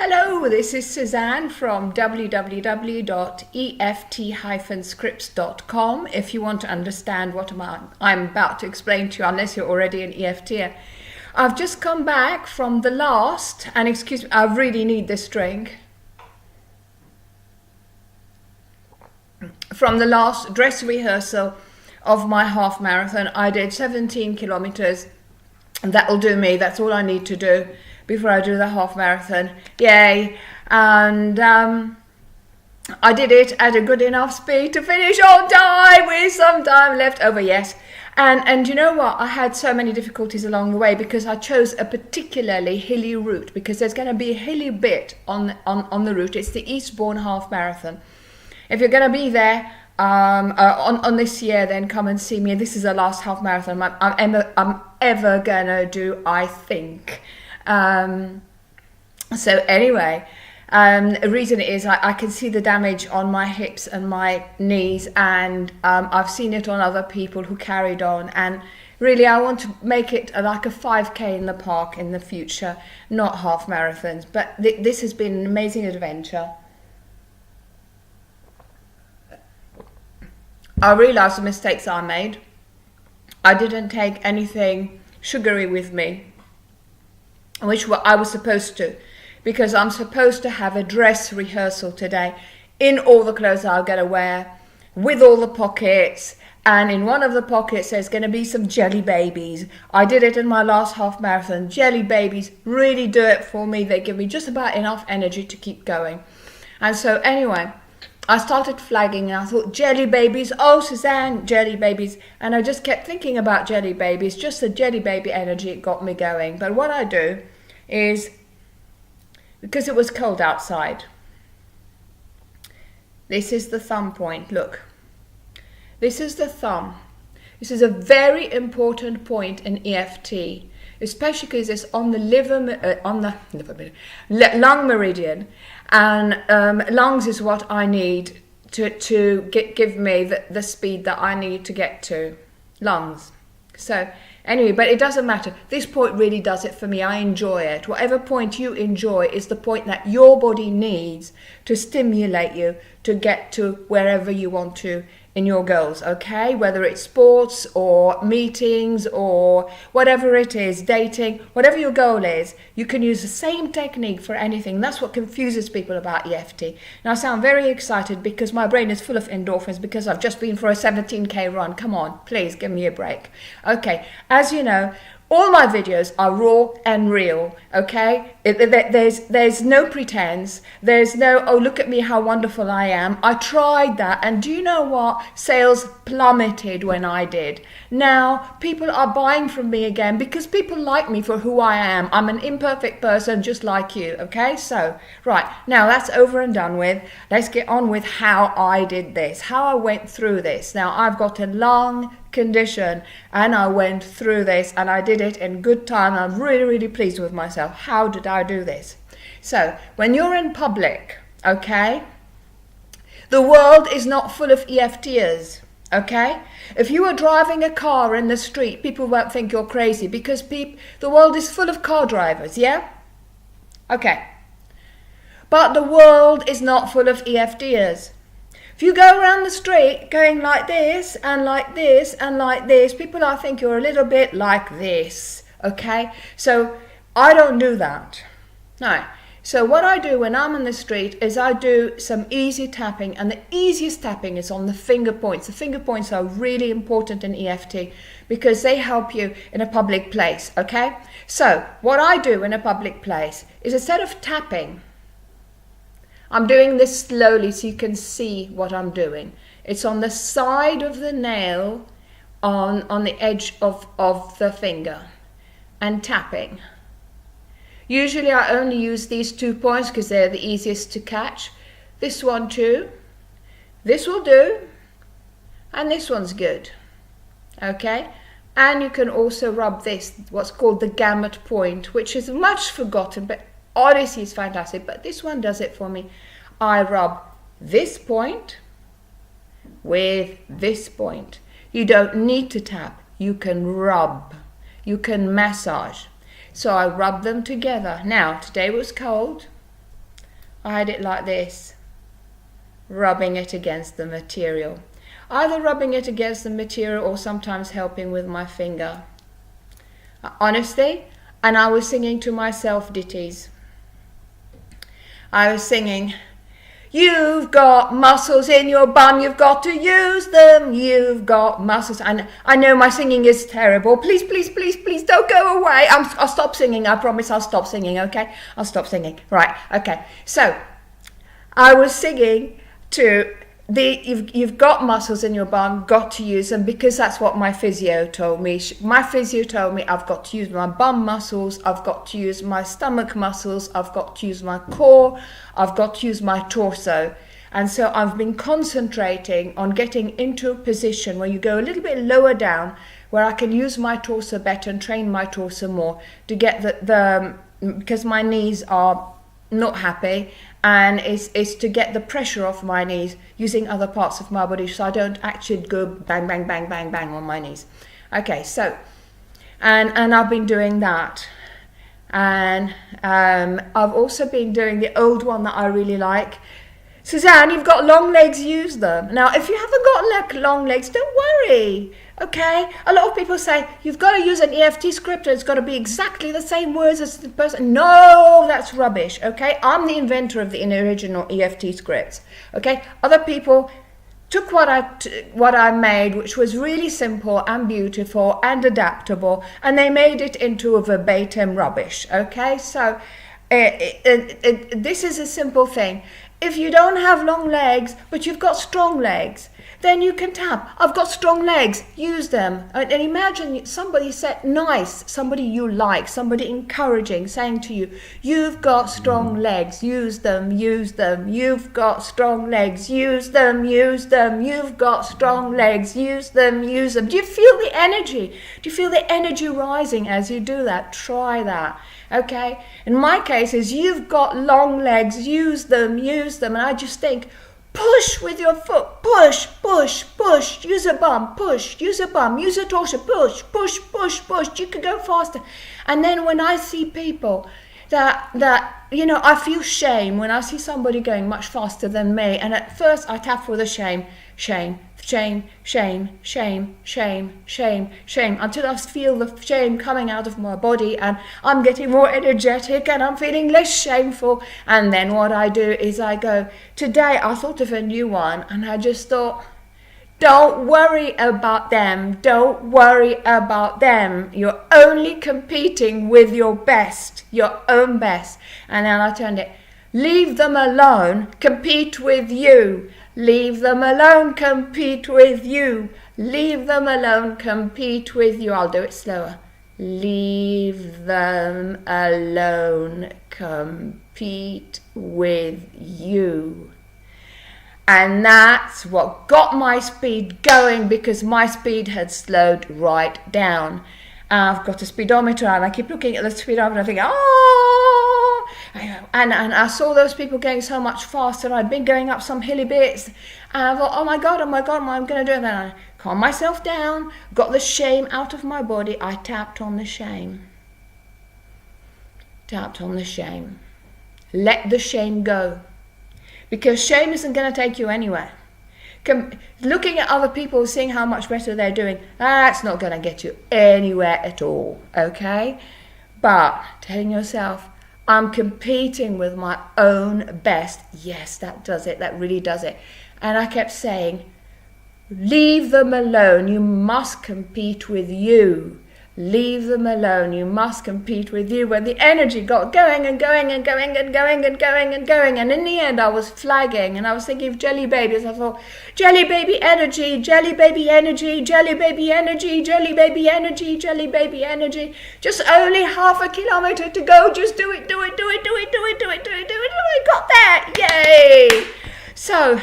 Hello, this is Suzanne from www.eft-scripts.com. If you want to understand what I'm about to explain to you, unless you're already an EFTer. I've just come back from the last, and excuse me, I really need this drink. From the last dress rehearsal of my half marathon. I did 17 kilometers. That'll do me. That's all I need to do before I do the half marathon. Yay. And I did it at a good enough speed to finish on time with some time left over. Yes. And you know what? I had so many difficulties along the way because I chose a particularly hilly route, because there's going to be a hilly bit on the route. It's the Eastbourne half marathon. If you're going to be there on this year, then come and see me. This is the last half marathon I'm ever going to do, I think. So anyway, the reason is I can see the damage on my hips and my knees, and I've seen it on other people who carried on, and really I want to make it like a 5K in the park in the future, not half marathons. But this has been an amazing adventure. I realised the mistakes I made. I didn't take anything sugary with me, which I was supposed to, because I'm supposed to have a dress rehearsal today in all the clothes I'm going to wear, with all the pockets, and in one of the pockets there's going to be some jelly babies. I did it in my last half marathon. Jelly babies really do it for me. They give me just about enough energy to keep going. And so anyway, I started flagging and I thought, jelly babies, oh Suzanne, jelly babies. And I just kept thinking about jelly babies, just the jelly baby energy got me going. But what I do is, because it was cold outside, this is the thumb point, look. This is the thumb. This is a very important point in EFT, especially because it's on the lung meridian. And lungs is what I need to give me the speed that I need to get to. Lungs. So anyway, but it doesn't matter. This point really does it for me. I enjoy it. Whatever point you enjoy is the point that your body needs to stimulate you to get to wherever you want to in your goals, okay? Whether it's sports or meetings or whatever it is, dating, whatever your goal is, you can use the same technique for anything. That's what confuses people about EFT. Now I sound very excited because my brain is full of endorphins because I've just been for a 17K run. Come on, please give me a break. Okay, as you know, all my videos are raw and real, okay? There's no pretense. There's no, oh, look at me, how wonderful I am. I tried that, and do you know what? Sales plummeted when I did. Now, people are buying from me again because people like me for who I am. I'm an imperfect person just like you, okay? So, right, now that's over and done with. Let's get on with how I did this, how I went through this. Now, I've got a long condition and I went through this and I did it in good time. I'm really pleased with myself. How did I do this? So when you're in public, okay, the world is not full of EFTers, okay? If you are driving a car in the street, people won't think you're crazy because the world is full of car drivers, yeah? Okay. But the world is not full of EFTers. If you go around the street going like this and like this and like this, people I think you're a little bit like this, okay? So I don't do that. No. So what I do when I'm on the street is I do some easy tapping, and the easiest tapping is on the finger points. The finger points are really important in EFT because they help you in a public place, okay? So what I do in a public place is, instead of tapping, I'm doing this slowly so you can see what I'm doing. It's on the side of the nail, on the edge of the finger, and tapping. Usually I only use these 2 points because they're the easiest to catch. This one too. This will do. And this one's good. Okay? And you can also rub this, what's called the gamut point, which is much forgotten, but Odyssey is fantastic, but this one does it for me. I rub this point with this point. You don't need to tap. You can rub. You can massage. So I rub them together. Now, today was cold. I had it like this, rubbing it against the material. Either rubbing it against the material or sometimes helping with my finger. Honestly, and I was singing to myself ditties. I was singing, you've got muscles in your bum, you've got to use them, you've got muscles. And I know my singing is terrible. Please, please, please, please don't go away. I'll stop singing. I promise I'll stop singing, okay? I'll stop singing. Right, okay. So, I was singing to you've got muscles in your bum, got to use them, because that's what my physio told me. My physio told me I've got to use my bum muscles, I've got to use my stomach muscles, I've got to use my core, I've got to use my torso. And so I've been concentrating on getting into a position where you go a little bit lower down, where I can use my torso better and train my torso more to get because my knees are not happy, and it's to get the pressure off my knees using other parts of my body, so I don't actually go bang, bang, bang, bang, bang on my knees. Okay, so, and I've been doing that. And I've also been doing the old one that I really like. Suzanne, you've got long legs, use them. Now, if you haven't got long legs, don't worry. Okay, a lot of people say you've got to use an EFT script and it's got to be exactly the same words as the person. No, that's rubbish. Okay, I'm the inventor of the original EFT scripts. Okay, other people took what I made, which was really simple and beautiful and adaptable, and they made it into a verbatim rubbish. Okay, so this is a simple thing. If you don't have long legs but you've got strong legs, then you can tap, I've got strong legs, use them. And imagine somebody said nice, somebody you like, somebody encouraging, saying to you, you've got strong legs, use them, use them, you've got strong legs, use them, use them, you've got strong legs, use them, use them. Do you feel the energy? Do you feel the energy rising as you do that? Try that. Okay? In my case is you've got long legs, use them, and I just think, push with your foot, push, push, push, use a bum, push, use a bum, use a torso, push, push, push, push, you can go faster. And then when I see people that I feel shame when I see somebody going much faster than me, and at first I tap for the shame, shame, shame, shame, shame, shame, shame, shame, until I feel the shame coming out of my body and I'm getting more energetic and I'm feeling less shameful. And then what I do is I go, today I thought of a new one, and I just thought, don't worry about them, don't worry about them. You're only competing with your best, your own best. And then I turned it, leave them alone, compete with you. Leave them alone, compete with you. Leave them alone, compete with you. I'll do it slower. Leave them alone, compete with you. And that's what got my speed going, because my speed had slowed right down. I've got a speedometer and I keep looking at the speedometer and I think, oh, and I saw those people going so much faster. I'd been going up some hilly bits and I thought, oh my God, I'm going to do it. Then I calmed myself down, got the shame out of my body. I tapped on the shame. Tapped on the shame. Let the shame go. Because shame isn't going to take you anywhere. Looking at other people, seeing how much better they're doing, that's not going to get you anywhere at all, okay? But telling yourself, I'm competing with my own best. Yes, that does it. That really does it. And I kept saying, leave them alone. You must compete with you. Leave them alone. You must compete with you. When the energy got going and going and going and going and going and going, and in the end I was flagging and I was thinking of jelly babies. I thought, jelly baby energy, jelly baby energy, jelly baby energy, jelly baby energy, jelly baby energy. Just only half a kilometer to go. Just do it, do it, do it, do it, do it, do it, do it, do it. I got there. Yay! So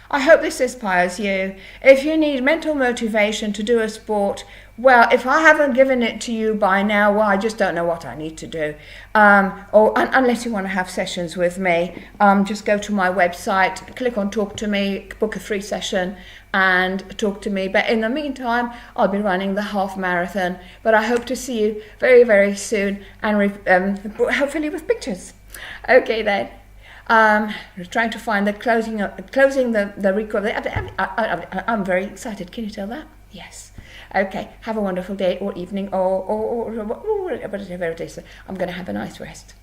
I hope this inspires you. If you need mental motivation to do a sport, well, if I haven't given it to you by now, well, I just don't know what I need to do. Unless you want to have sessions with me, just go to my website, click on Talk to Me, book a free session and talk to me. But in the meantime, I'll be running the half marathon. But I hope to see you very, very soon, and hopefully with pictures. Okay then. Trying to find the closing the record. I'm very excited. Can you tell that? Yes. Okay. Have a wonderful day or evening or whatever it is. I'm going to have a nice rest.